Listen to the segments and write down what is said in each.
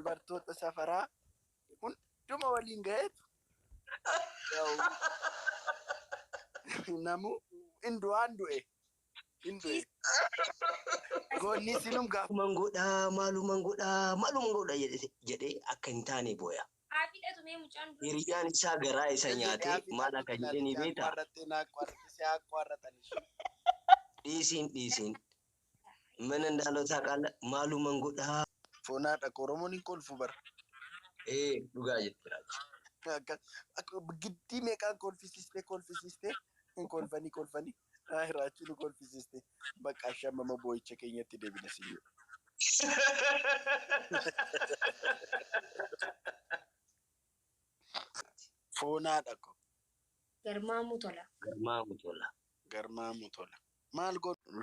dubartoota safaraa hunduma waliin ga'eetu namu indu'aan du'e goonni sinum gaaf maaluman godha jedhee akka hin taane booya. Hiriyaan isaa garaa isa nyaatee maal akka jedhe ni beektaa? Dhiisiin. Mana ndaalotaa qaala maaluman godhaa. Foonaadha Oromoon hin kolfu bara. Dhugaa jechuudha. Giddii meeqaan kolfisiiste hin kolfanii raachuu nu kolfisiiste bakka shamama boo'icha keenyatti deebina siyyuu. Foonaadha ko. Garmaamu tola. Maal godhu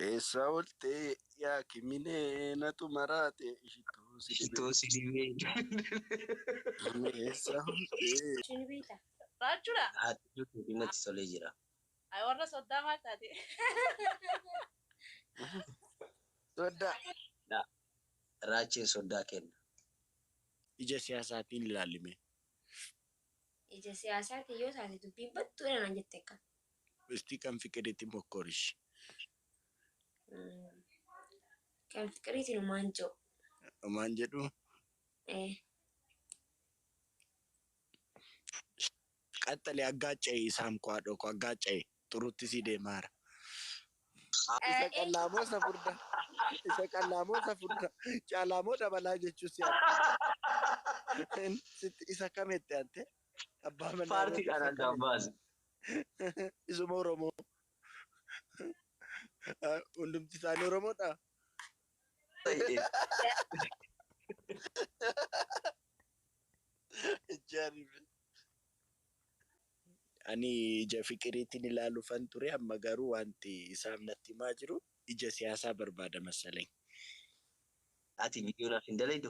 eessa oltee yaa kiminee natu maraate Ishitoo si dhibee. eessa oltee. Shinibita. Raachuudha. Haati jirtu natti tolee jira. Ay warra soddaa maal taate? Soddaa. Raacheen soddaa kenna. Ija siyaasaatiin ilaalime. Ija siyaasaati yoo taate dubbiin battuudha naan jette akka. Isti kan fiqiritti mokkorishi. Kan fiqiriitiin maanjoo. Maan jedhu. Qaxxalee aggaaca'e isaan kwaadhoo ko aggaaca'e turutti si deemaara. Isa qallaamoo isa furda caalaamoo dabalaa jechuus isa kametti ante abbaa manaa Paartii kanaan gaabbaas. Isuma Oromoo hundumti isaanii Oromoodha. Ani ija fiqiriitiin ilaaluufan ture amma garuu wanti isaan natti himaa jiru ija siyaasaa barbaada masalee. Ati biyyoon hin dalaydu?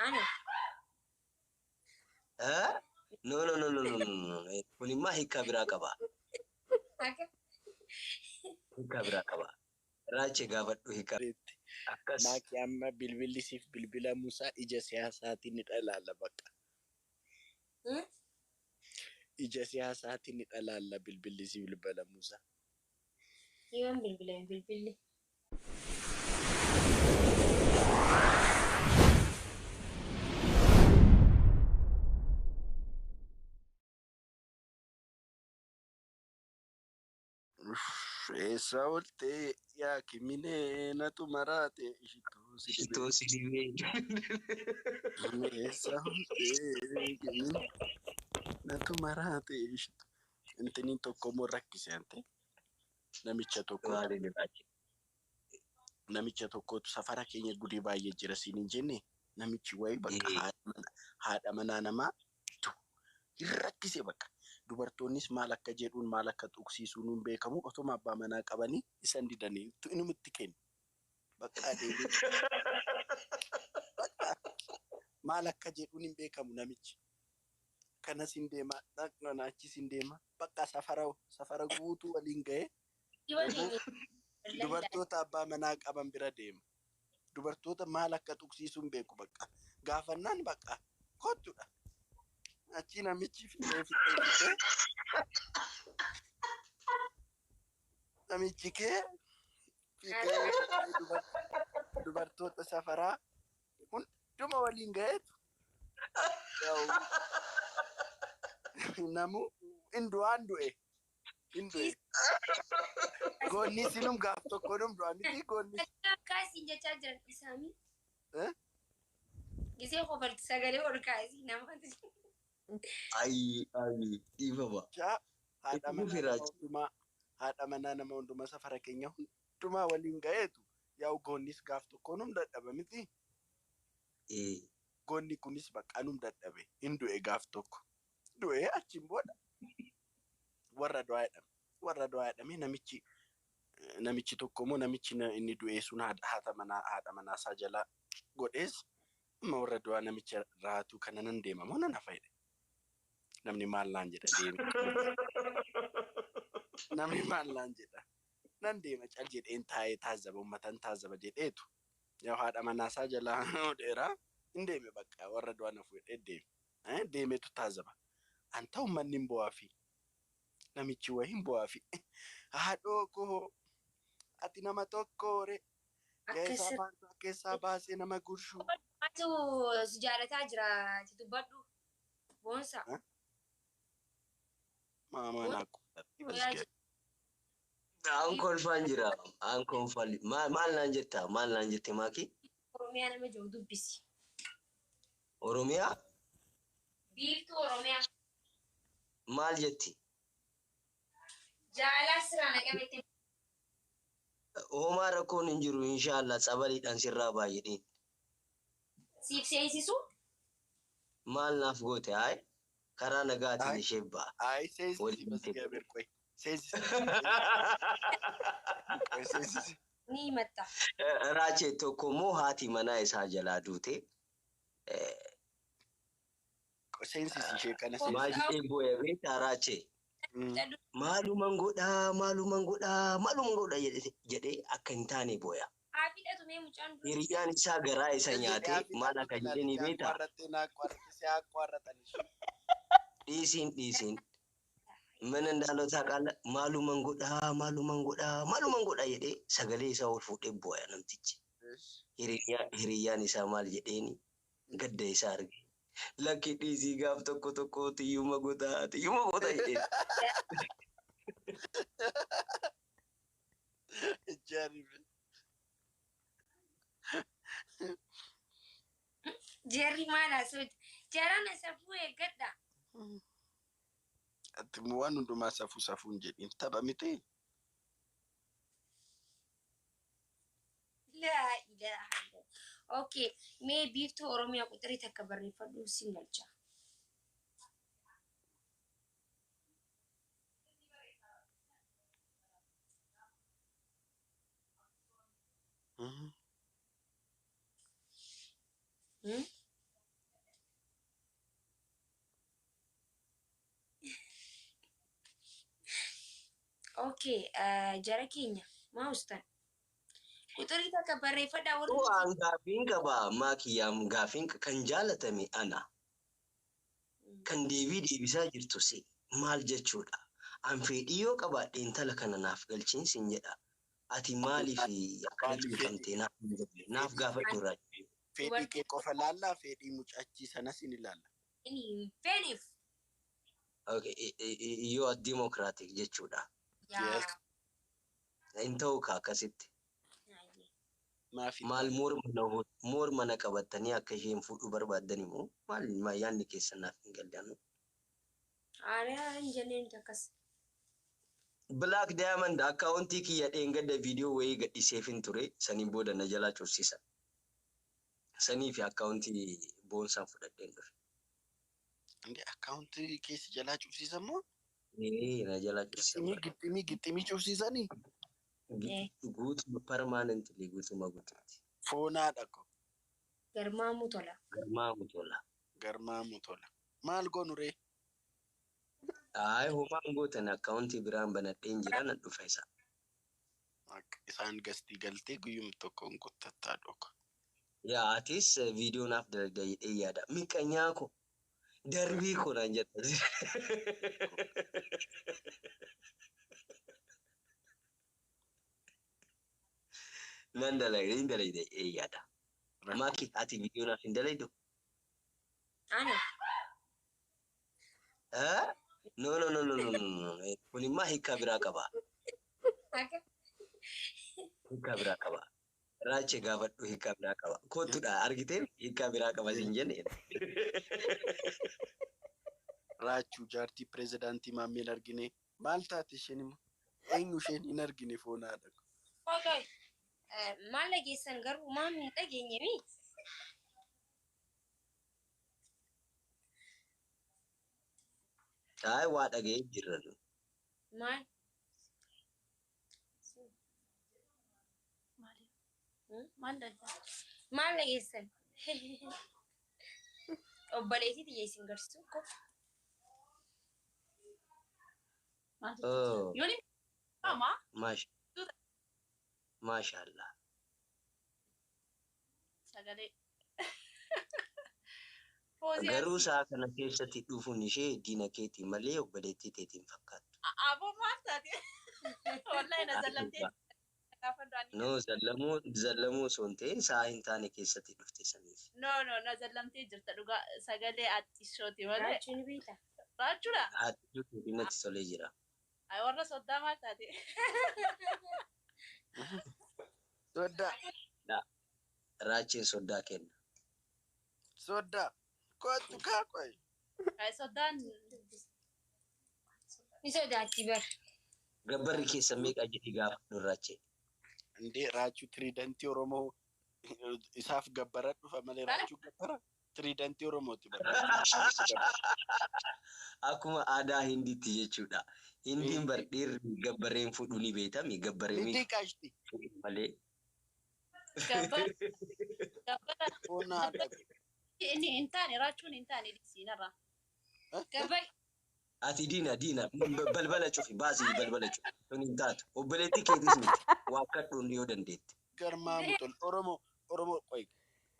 Ana. No. Kun immoo hiika biraa qaba. Raachee gaafadhu hiika. Akkas. Maaki amma bilbilisiif bilbila Musaa ija siyaasaatiin ni dhalaala bakka. Ija siyaasaatiin ni dhalaala bilbilisiif bilbila Musaa. Yoon bilbilli. Eessa oltee yaa kiminee natu maraate Ishitoo si dhibee. Eessa oltee kiminee natu maraate intiniin tokko immoo rakkise ante namicha tokkotu safara keenya gudii baay'ee jira siin hin jenne namichi wayii bakka haadha manaa namaa hin rakkise bakka. Dubartoonnis maal akka jedhuun maal akka tuqsiisuun hin beekamu otuma abbaa manaa qabanii isan didanii inumatti kennu. Bakka deebiin maal akka jedhuun hin beekamu namichi. Kanas hin deema dhaqna achis hin deema bakka safara guutuu waliin ga'ee dubartoota abbaa manaa qaban bira deema. Dubartoota maal akka tuqsiisuun beeku bakka gaafannaan bakka kottudha. Achi namichi fidee namichi kee dubartoota safaraa hunduma waliin ga'eetu namu indu'aan du'e goonni sinum gaaf tokko num du'a miti goonni. Kaasiin jechaa jiran isaanii. Gisee qofarti sagalee ol kaasii namatti. Ay, dhiifama. Haadha manaa nama hundumaa safara keenya hundumaa waliin ga'eetu yaa'u goonnis gaaf tokko num dadhabe miti. Goonni kunis bakka num dadhabe hin du'e gaaf tokko. Du'e achiin booda warra du'aa jedhame namichi tokko immoo namichi inni du'e sun haadha manaa isaa jala godhees amma warra du'aa namicha raatu kana nan deema moo nan hafa jedhe. Namni maal laan jedha deema. Namni maal laan jedha. Nan deema cal jedheen taa'ee taazzaba ummatan taazzaba jedheetu Yaa haadha manaasaa jalaa dheeraa hin deeme bakka warra du'an fuudhee deeme. Deemetu taazaba. Anta uummanni hin bu'aa fi namichi wayii hin bu'aa fi haadhoo koo ati nama tokkoore keessaa baasee nama gurshu. Atu si jaalataa jira ati dubbadhu boonsa. Maamaa naa quunnatti. Aan kolfaan jira. Aan kolfaan. Maal naan jetta? Maal naan jette Maaki? Oromiyaa nama jiru dubbisi. Oromiyaa? Biiftuu Oromiyaa. Maal jetti? Jaalala sirraa naqametti. Homaa rakkoon hin jiru inshaallah sabaliidhaan sirraa baay'ee. Siif seensisu? Maal naaf goote haay? Karaa nagaatiin ishee ba'a. Haay seensisi bas gabeer qoy. Seensisi. Seensisi. Ni himatta. Raachee tokko immoo haati manaa isaa jalaa duute. Seensisi ishee kana Maashee booya beektaa Raachee. Maaluman godhaa jedhee akka hin taane booya. Haafidhatu mee mucaan dura. Hiriyyaan isaa garaa isa nyaatee maal akka jedhee ni beektaa? Dhiisiin. Mana ndaalotaa qaala maaluman godhaa jedhee sagalee isaa ol fuudhee booya namtichi. Hiriyyaan isaa maal jedheeni gadda isaa arge. Lakki dhiisii gaaf tokko tiyyuma gotaa jedhee. Jerry maal haasawti? Jarana safuu eeggadha. Ati waan hundumaa safuun jedhin tapha miti. Laa ilaaha illallah. Okay, mee biiftuu Oromiyaa quxirii takka barreeffadhu siin galcha. Okay, jara keenya maa ustan? Quxirii takka barreeffadhaa warri. Waan gaafiin qaba Maakiyyaam gaafiin kan jaalatame ana. Kan deebisaa jirtu si maal jechuudha? An fedhii yoo qabaadhe intala kana naaf galchiin sin jedha. Ati maaliif akkana cuufamtee naaf gaafadhu Raachee. Fedhii kee qofa laallaa fedhii mucachii sanas ni ilaalla. Feniif. Okay, yoo dimokiraatik jechuudha. Yes. Hin ta'u akkasitti. Maafi. Maal morma na qabattanii akka isheen fuudhu barbaaddan immoo maal yaadni keessan naaf hin galle. Aadaa hin jenneen takkas. Black Diamond akkaawuntii kiyya dheengadda viidiyoo wayii gadhiiseef hin ture saniin booda na jalaa cufsiisan. Sanii fi akkaawuntii boonsaan fudhadheen dhufe. Andi akkaawuntii keessi jalaa cufsiisan moo? Na jalaa cufsiisan. Gixximii cufsiisanii? Guutuma permanently guutuma guutuutti. Foonaadha ko. Garmaamuu tola. Maal goonu ree? Homaan gootan akkaawuntii biraan banadheen jira nan dhufa isa. Isaan gastii galtee guyyuma tokkoon guuttataa dhoko. Yaa atis viidiyoo naaf dalagda jedhee yaada. Miqanyaa ko darbii ko naan jetta. Nan dalagda jedhee yaada. Maaki ati viidiyoo naaf hin dalagdu? Ana. No. Kun immoo hiika biraa qaba. Hiika biraa qaba. Raachee gaafadhu hiika biraa qaba. Kootuudha argitee hiika biraa qaba siin jenne. Raachuu jaartii pirezidaantii maammeen argine maal taate isheen immoo eenyu isheen hin argine foonaadha. Okay. Maal dhageessan garuu maam hin dhageenye mi? Waa dhaga'ee jirra. Maal? Maal dhageessan? Obboleettii tiyya isin garsiisuu ko. Yoni mama. Maashaallah. sagalee. Poozii Garuu asii. sa'a kana keessatti dhufuun ishee diina keetii malee obboleettii teetiin fakkaatu. Aboo maal taate? Wallahi na zallamtee gaafa duraanii. No, zallamuu osoo hin ta'in sa'a hin taane keessatti dhufte saniif. No, na zallamtee jirta dhugaa sagalee aaxxishooti malee. Raachuun beektaa? Raachuudha. Haati jirtu natti tolee jira. Ay warra soddaa maal taate? Soddaa. Raachiin soddaa kenna. Soddaa. Kootu kaa qoy. Ay soddaan Ni sodaatti bar. Gabbarri keessa meeqa jedhi gaafa durraachee. Indee raachuu tiriidantii Oromoo isaaf gabbara dhufa malee raachuu gabbara. Tiriidantii Oromooti bara. Akkuma aadaa Hindiitti jechuudha. Hindiin bardheerri gabbareen fudhu ni beekami. Gabbareen Hindi qaashti. malee. gabbara Foonaa dhabe. inni hin taane raachuun hin taane siinarra. Gabay. Ati diina balbala cufi baasii balbala cufi. Kun hin taatu. Obboleettii keetis miti. Waa kadhuun yoo dandeetti. Garmaamu tol Oromoo qoy.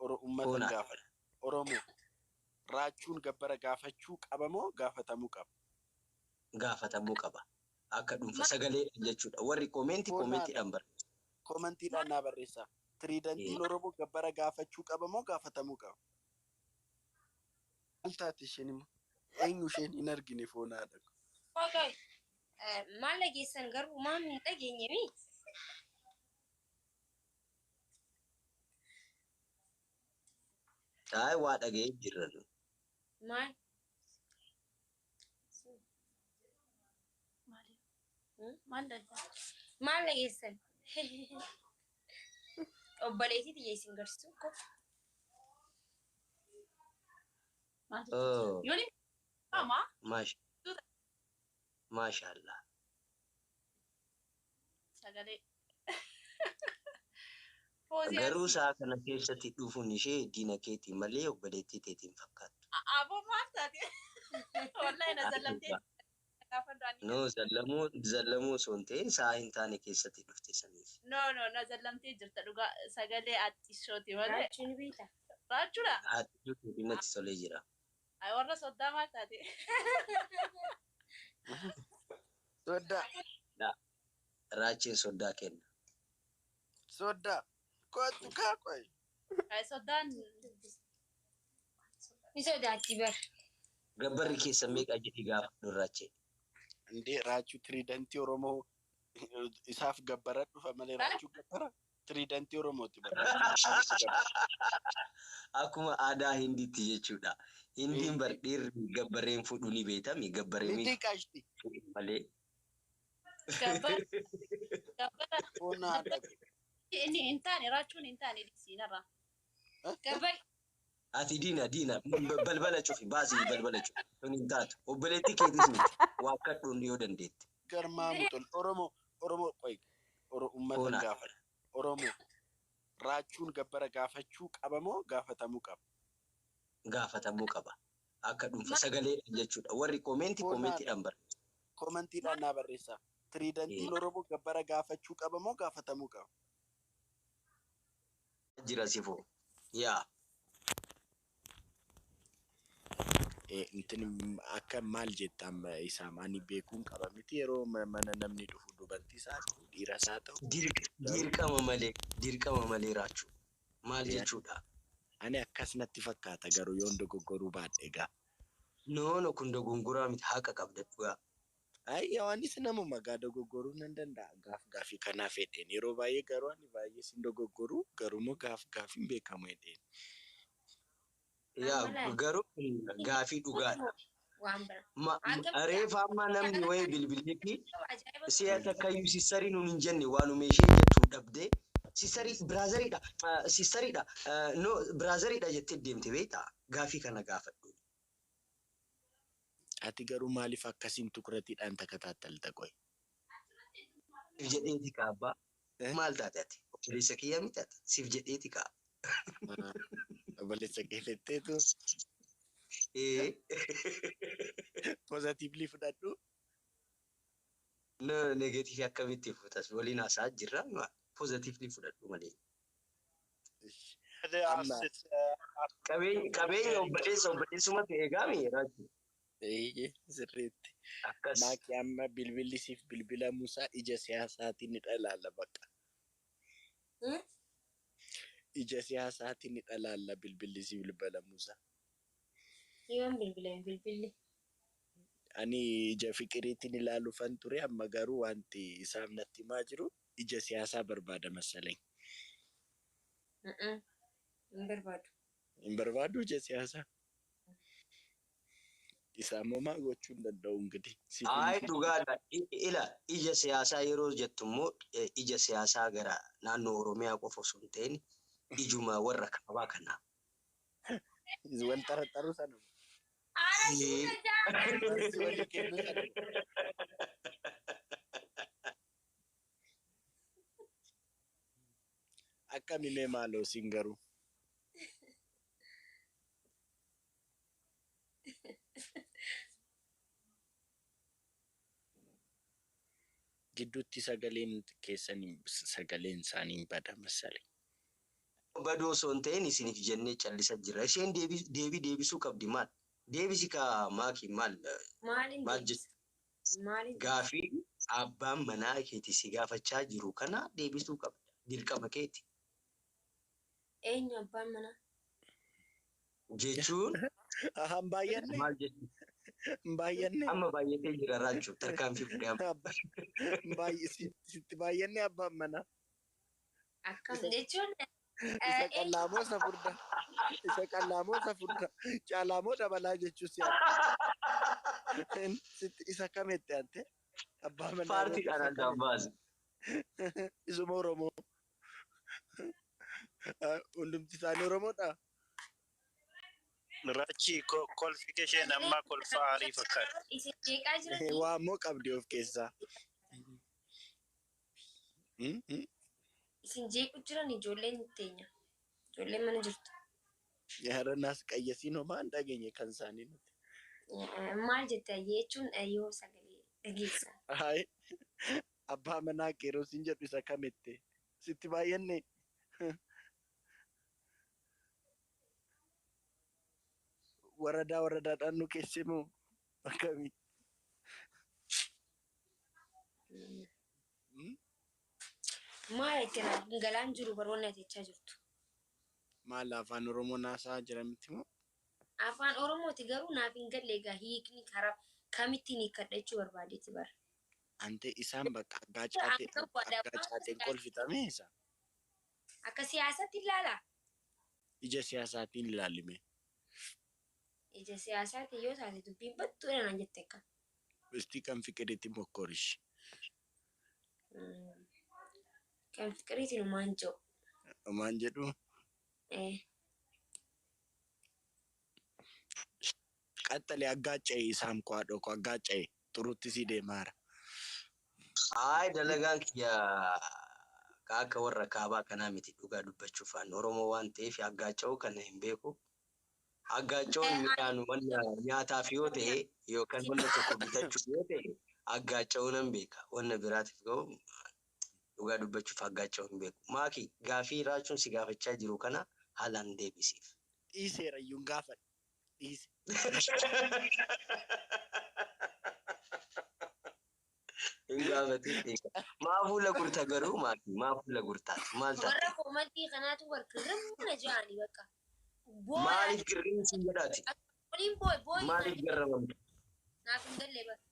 Uummata Foonaa. gaafata. Oromoo raachuun gabbara gaafachuu qaba moo gaafatamuu qaba? Gaafatamuu qaba. Akka dhuunfa sagalee jechuudha. Warri koomentiidhaan barreessu. Koomentiidhaan naa barreessaa. Tiriidantiin Oromoo gabbara gaafachuu qaba moo gaafatamuu qaba? Maal taate isheen immoo? Eenyu isheen hin argine foonaadha. Okay. Maal dhageessan garuu maal hin dhageenye mi? Taa'ee waa dhaga'ee jirra. Maal? Maal dalda? Maal dhageessan? Obboleettii xiyyeessin garsiisu ko. Oh, Yooni ama maashaallah. sagalee. Poozii Garuu asii. sa'a kana keessatti dhufuun ishee diina keetii malee obboleettii teetiin fakkaatu. Aboo maal taate? Wallahi na zallamtee gaafa duraanii. No, zallamuu osoo hin ta'in sa'a hin taane keessatti dhufte saniif. No, na zallamtee jirta dhugaa sagalee aaxxishooti malee. Raachuun beektaa? Raachuudha. Haati jirtu natti tolee jira. Ay warra soddaa maal taate? Soddaa. Raachiin soddaa kenna. Soddaa. Kootu kaa qoy. Ay soddaan Ni sodaatti bar. Gabbarri keessa meeqa jedhi gaafa durraachee. Indee raachuu tiriidantii Oromoo isaaf gabbara dhufa malee raachuu gabbara. Tiriidantii Oromooti bara. Akkuma aadaa Hindiitti jechuudha. Hindiin bardheerri gabbareen fudhu ni beekami. Gabbareen Hindi qaashti. malee. gabbara Foonaa dhabe. inni hin taane raachuun hin taane siinarra. Gabay. Ati diina balbala cufi baasii balbala cufi. Kun hin taatu. Obboleettii keetis miti. Waa kadhuun yoo dandeetti. Garmaamu tol Oromoo qoy. Uummata Foonaa. gaafata. Oromoo raachuun gabbara gaafachuu qaba moo gaafatamuu qaba? Gaafatamuu qaba. Akka dhuunfa sagalee jechuudha. Warri koomentiidhaan barreessu. Koomentiidhaan naa barreessaa. Tiriidantiin Oromoo gabbara gaafachuu qaba moo gaafatamuu qaba? Jira sifoo. Yaa. Intin akka maal jettaan isaam ani beekuun qaba miti yeroo mana namni dhufu dubartii isaa ta'u dhiira isaa ta'u. Dirqama malee raachuu. Maal jechuudha? Ani akkas natti fakkaata garuu yoon dogoggoruu baadhe egaa. No, kun dogongoraa miti haqa qabda dhugaa. Anis namuma gaa dogoggoruu nan danda'a gaafii kanaaf jedheen yeroo baay'ee garuu ani baay'ee sin dogoggoruu garumoo gaafiin beekamu jedheen. Yaa garuu gaafii dhugaadha. Waan bira. Reefa ammaa namni wayii bilbilee fi si'a takkayyuu sisarii nuun hin jenne waanuma ishee jettuu dhabdee sisarii biraazariidha. Sisariidha. No, biraazariidha jettee deemte beektaa gaafii kana gaafadhu. Ati garuu maaliif akkasiin tukuratiidhaan takataatalta qoy? Siif jedheeti kaabaa. Maal taate ati? Obboleessa kiyya miti ati? Siif jedheeti kaa. Obboleessa keeletteetu positiivli fudhadhu. No, negatiivii akkamitti fudhatas waliin haasa'aa jirra. Positiivli fudhadhu malee. Amma. Qabeenya obboleessuma ta'e gaami Raajii. Sirriitti. Akkas. Maaki amma bilbilli siif bilbila Musaa ija siyaasaatiin ni dhalaala bakka. Ija siyaasaatiin ni dhalaala bilbilli siif bilbila Musaa. Yoon bilbilli. Ani ija fiqiriitiin ilaaluufan ture amma garuu wanti isaaf natti himaa jiru ija siyaasaa barbaada masalee. Hin barbaadu. Hin barbaadu ija siyaasaa. Isaan maa gochuu hin danda'u ingidihi. Dhugaadha. Ija siyaasaa yeroo jettu immoo ija siyaasaa gara naannoo Oromiyaa qofa osoo hin ta'in ijuma warra kaabaa kanaa. Wal xaraxaru sana. Akkamimee maaloo siin garuu. Gidduutti sagaleen isaanii bada masalee. Badoo osoo hin ta'in isiniif jennee callisa jira. Isheen deebisuu qabdi maal? Deebisi kaa maaki maal? Maal jettu? Gaafii abbaan manaa keeti si gaafachaa jiru kana deebisuu qabda. Dirqama keeti. Eenyu abbaan manaa? Jechuun Ahaan baay'anne. maal jettu? Baay'anne. Amma baay'atee jira raachuu tarkaanfii fudhama. Sitti baay'anne abbaan manaa. Akkam jechuun Isa qallaamoo isa furda. Isa qallaamoo isa furda. Caalaamoo dabalaa jechuus yaadda. Isa kametti ante abbaa manaa. Paartiidhaan addaan baase. Isuma Oromoo. Hundumti isaanii Oromoodha. Rachi kolfi kesheen amma kolfa aarii fakkaata. isin jeeqaa jiran Waa immoo qabdi of keessaa. isin jeequ jiran ijoolleen teenya. Ijoolleen mana jirtu. Yaadanaas qayyasiin homaa hin dhageenye kan isaanii nuti. Maal jetta jechuun yoo sagalee dhageessa. Hayi abbaa manaa qeeroo siin jedhu isa kamitti sitti baay'anne. Waradaadhaan nu keessimuu akkamii. Maal itti galaan jiru baroonni ati jechaa jirtu. Maal afaan Oromoo naasaa jiranitti moo? Afaan Oromooti garuu naaf hin galle egaa hiikni karaa kamittiin hiikkadha jechuu barbaadeeti bara. Ante isaan bakka aggaacateen kolfitame isa. Akka siyaasatti ilaala. Ija siyaasaatiin ilaalime. Ija siyaasaatti yoo taate dubbiin battuudha naan jette akka. Isti kan fiqiriitti mokkorishi. Kan fiqiriitiin maan jiru. Maan jedhu. Qaxxalee aggaaca'e isaan kwaadhoo ko aggaaca'e turutti si deemaara. Dalagaan kiyya akka warra kaabaa kanaa miti dhugaa dubbachuuf Oromoo waan ta'eef aggaaca'uu kana hin beeku. Aggaaca'uun midhaan nyaataaf yoo ta'e yookaan wanta tokko bitachuuf yoo ta'e aggaaca'uu nan beeka. Wanna biraatiif ga'u dhugaa dubbachuuf aggaaca'uu hin beeku. Maaki gaafii raachuun si gaafachaa jiru kana haalaan deebisiif. Dhiiseera iyyuu gaafa dhiise. Maafuu la gurta garuu maaki maafuu la gurtaati maal ta'a? Warra koomantii kanaatu warqirrimna jedhani bakka. Maaliif girriin si jedhaati? Waliin booyi. Maaliif garramamtu? Naaf hin galle bakka.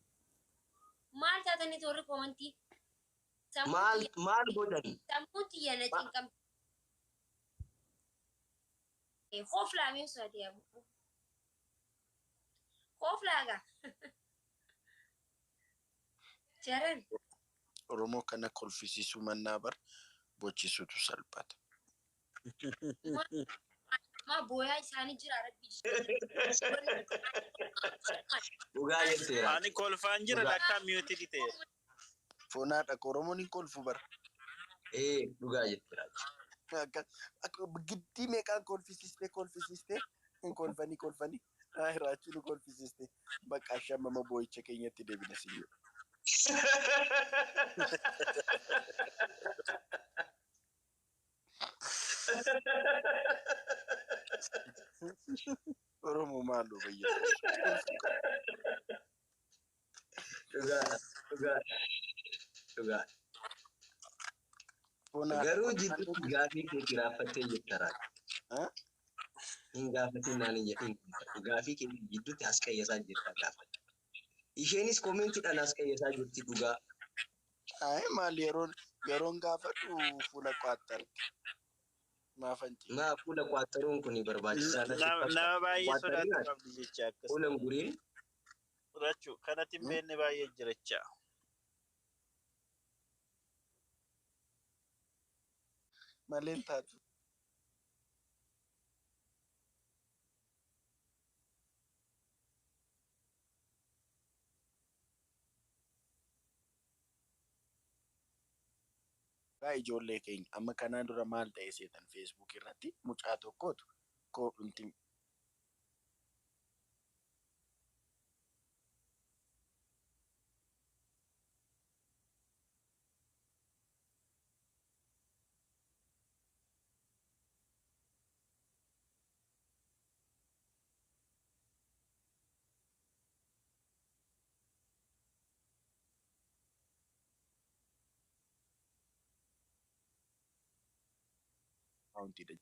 Maal taataniiti warri koomantii? Maal godhan? Sammuun xiyya na cinqam. Hooflaa mee usaati yaa bu'u. Hooflaaga. Jaran. Oromoo kana kolfisiisuu mannaa bar bochisuutu salphata. Ma booyaa isaanii jira rabbi. Dhugaa jetteera. Ani kolfaan jira lakkaa miyuutii ta'e. Foonaadha Oromoon hin kolfu bar. Dhugaa jetteera. Giddii meeqaan kolfisiistee hin kolfanii. Raachuu nu kolfisiistee bakka ashammama boo'icha keenyatti deebina siyyoo. Oromoo maaloo fayyadu. Dhugaa. Bona Garuu jidduutti gaafii keetii raaffattee jirta raati. Hin gaafatin naan hin jedhin. Gaafii keetii jidduutti as qayyasaa jirta gaafata. Isheenis koomentiidhaan as qayyasaa jirti dhugaa. Maal yeroon gaafadhu fuula qaaxxarti. Maafanti. Maa fuula qaaxxaruun kun barbaachisaa Nama baay'ee sodaatu qabdi jecha akkas. fuula hin guriin. Fudhachuu kanatti hin beekne baay'ee jiracha. Maleen taatu. Ijoollee keenya amma kanaan dura maal ta'e seetan feesbuuk irratti mucaa tokkotu koodhunti akaawuntii